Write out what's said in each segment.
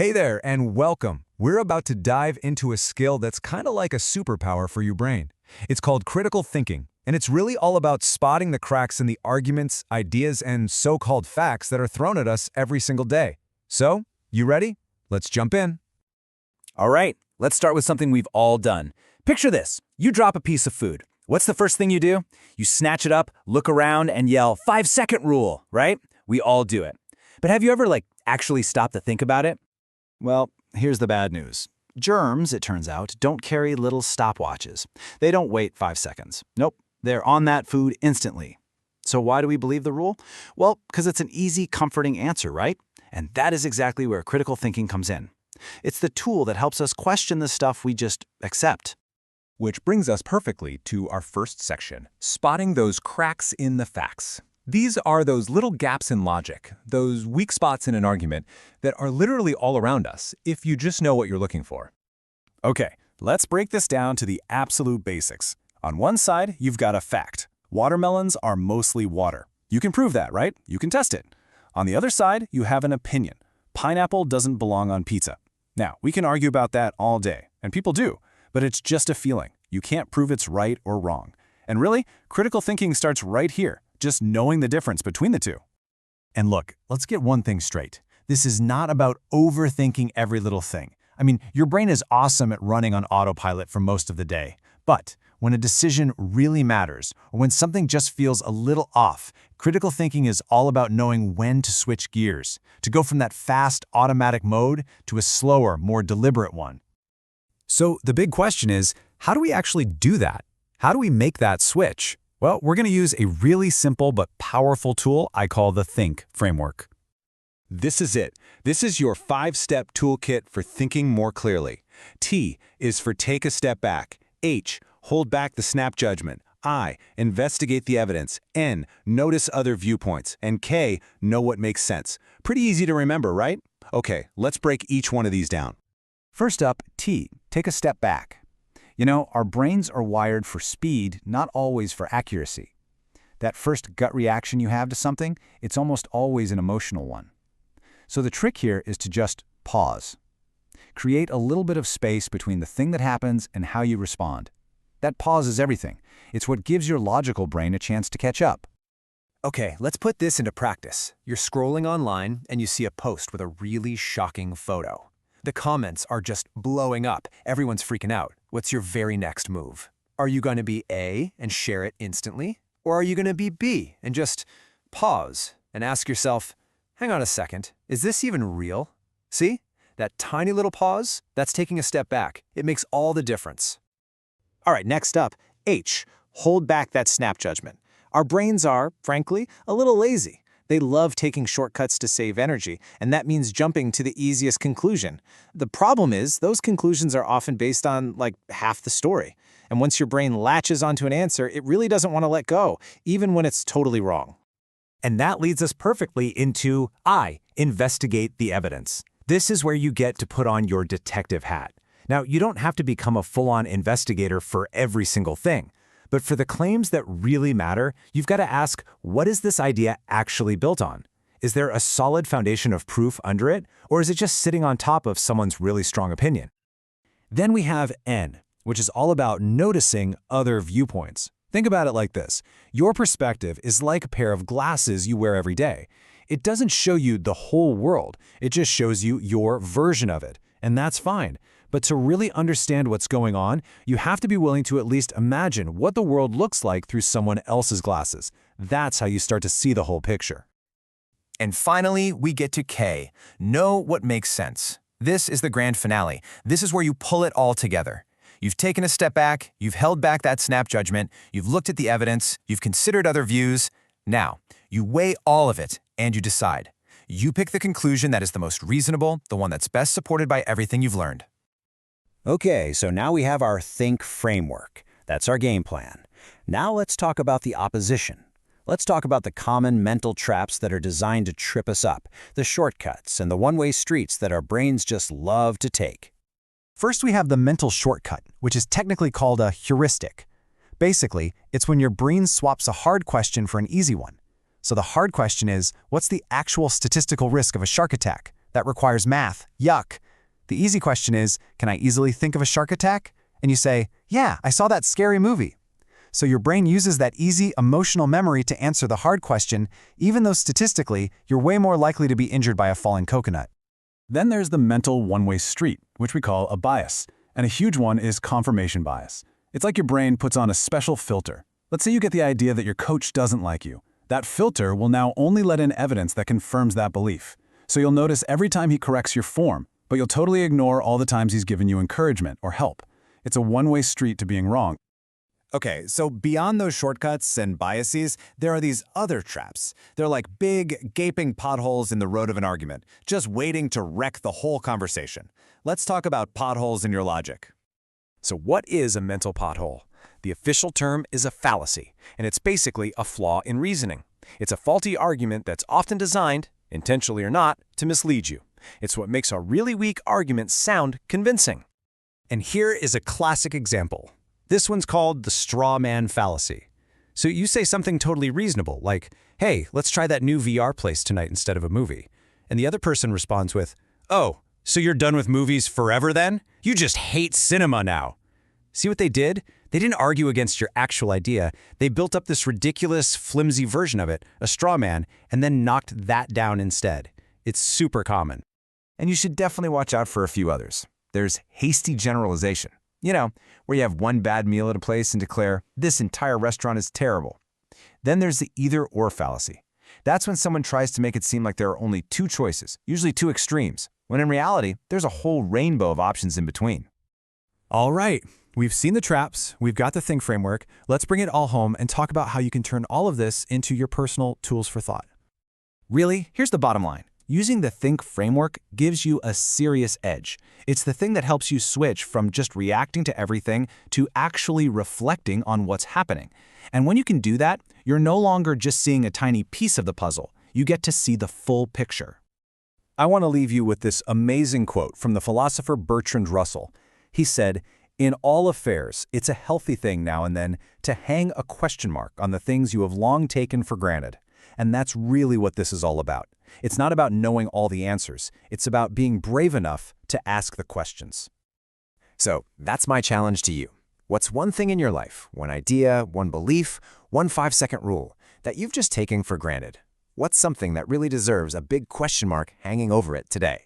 Hey there, and welcome. We're about to dive into a skill that's kind of like a superpower for your brain. It's called critical thinking, and it's really all about spotting the cracks in the arguments, ideas, and so-called facts that are thrown at us every single day. So, you ready? Let's jump in. All right, let's start with something we've all done. Picture this. You drop a piece of food. What's the first thing you do? You snatch it up, look around, and yell, 5-second rule, right? We all do it. But have you ever, actually stopped to think about it? Well, here's the bad news. Germs, it turns out, don't carry little stopwatches. They don't wait 5 seconds. Nope, they're on that food instantly. So why do we believe the rule? Well, because it's an easy, comforting answer, right? And that is exactly where critical thinking comes in. It's the tool that helps us question the stuff we just accept. Which brings us perfectly to our first section, spotting those cracks in the facts. These are those little gaps in logic, those weak spots in an argument that are literally all around us if you just know what you're looking for. Okay, let's break this down to the absolute basics. On one side, you've got a fact. Watermelons are mostly water. You can prove that, right? You can test it. On the other side, you have an opinion. Pineapple doesn't belong on pizza. Now, we can argue about that all day, and people do, but it's just a feeling. You can't prove it's right or wrong. And really, critical thinking starts right here, just knowing the difference between the two. And look, let's get one thing straight. This is not about overthinking every little thing. I mean, your brain is awesome at running on autopilot for most of the day. But when a decision really matters, or when something just feels a little off, critical thinking is all about knowing when to switch gears, to go from that fast, automatic mode to a slower, more deliberate one. So the big question is, how do we actually do that? How do we make that switch? Well, we're going to use a really simple but powerful tool I call the Think framework. This is it. This is your 5-step toolkit for thinking more clearly. T is for take a step back. H, hold back the snap judgment. I, investigate the evidence. N, notice other viewpoints. And K, know what makes sense. Pretty easy to remember, right? Okay, let's break each one of these down. First up, T, take a step back. You know, our brains are wired for speed, not always for accuracy. That first gut reaction you have to something, it's almost always an emotional one. So the trick here is to just pause. Create a little bit of space between the thing that happens and how you respond. That pause is everything. It's what gives your logical brain a chance to catch up. Okay, let's put this into practice. You're scrolling online and you see a post with a really shocking photo. The comments are just blowing up. Everyone's freaking out. What's your very next move? Are you going to be A and share it instantly? Or are you going to be B and just pause and ask yourself, hang on a second, is this even real? See? That tiny little pause, that's taking a step back. It makes all the difference. All right, next up, H, hold back that snap judgment. Our brains are, frankly, a little lazy. They love taking shortcuts to save energy, and that means jumping to the easiest conclusion. The problem is, those conclusions are often based on, half the story. And once your brain latches onto an answer, it really doesn't want to let go, even when it's totally wrong. And that leads us perfectly into I, investigate the evidence. This is where you get to put on your detective hat. Now, you don't have to become a full-on investigator for every single thing. But for the claims that really matter, you've got to ask, what is this idea actually built on? Is there a solid foundation of proof under it, or is it just sitting on top of someone's really strong opinion? Then we have N, which is all about noticing other viewpoints. Think about it like this. Your perspective is like a pair of glasses you wear every day. It doesn't show you the whole world. It just shows you your version of it, and that's fine. But to really understand what's going on, you have to be willing to at least imagine what the world looks like through someone else's glasses. That's how you start to see the whole picture. And finally, we get to K, know what makes sense. This is the grand finale. This is where you pull it all together. You've taken a step back, you've held back that snap judgment, you've looked at the evidence, you've considered other views. Now, you weigh all of it and you decide. You pick the conclusion that is the most reasonable, the one that's best supported by everything you've learned. Okay, so now we have our Think framework. That's our game plan. Now let's talk about the opposition. Let's talk about the common mental traps that are designed to trip us up, the shortcuts and the one-way streets that our brains just love to take. First, we have the mental shortcut, which is technically called a heuristic. Basically, it's when your brain swaps a hard question for an easy one. So the hard question is, what's the actual statistical risk of a shark attack? That requires math. Yuck. The easy question is, can I easily think of a shark attack? And you say, yeah, I saw that scary movie. So your brain uses that easy emotional memory to answer the hard question, even though statistically, you're way more likely to be injured by a falling coconut. Then there's the mental one-way street, which we call a bias. And a huge one is confirmation bias. It's like your brain puts on a special filter. Let's say you get the idea that your coach doesn't like you. That filter will now only let in evidence that confirms that belief. So you'll notice every time he corrects your form, but you'll totally ignore all the times he's given you encouragement or help. It's a one-way street to being wrong. Okay, so beyond those shortcuts and biases, there are these other traps. They're like big, gaping potholes in the road of an argument, just waiting to wreck the whole conversation. Let's talk about potholes in your logic. So what is a mental pothole? The official term is a fallacy, and it's basically a flaw in reasoning. It's a faulty argument that's often designed, intentionally or not, to mislead you. It's what makes a really weak argument sound convincing. And here is a classic example. This one's called the straw man fallacy. So you say something totally reasonable, like, hey, let's try that new VR place tonight instead of a movie. And the other person responds with, oh, so you're done with movies forever then? You just hate cinema now. See what they did? They didn't argue against your actual idea. They built up this ridiculous, flimsy version of it, a straw man, and then knocked that down instead. It's super common. And you should definitely watch out for a few others. There's hasty generalization. You know, where you have one bad meal at a place and declare, this entire restaurant is terrible. Then there's the either-or fallacy. That's when someone tries to make it seem like there are only two choices, usually two extremes, when in reality, there's a whole rainbow of options in between. All right, we've seen the traps, we've got the think framework. Let's bring it all home and talk about how you can turn all of this into your personal tools for thought. Really, here's the bottom line. Using the think framework gives you a serious edge. It's the thing that helps you switch from just reacting to everything to actually reflecting on what's happening. And when you can do that, you're no longer just seeing a tiny piece of the puzzle. You get to see the full picture. I want to leave you with this amazing quote from the philosopher Bertrand Russell. He said, "In all affairs, it's a healthy thing now and then to hang a question mark on the things you have long taken for granted." And that's really what this is all about. It's not about knowing all the answers. It's about being brave enough to ask the questions. So that's my challenge to you. What's one thing in your life, one idea, one belief, one 5-second rule that you've just taken for granted? What's something that really deserves a big question mark hanging over it today?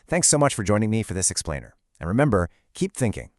Thanks so much for joining me for this explainer. And remember, keep thinking.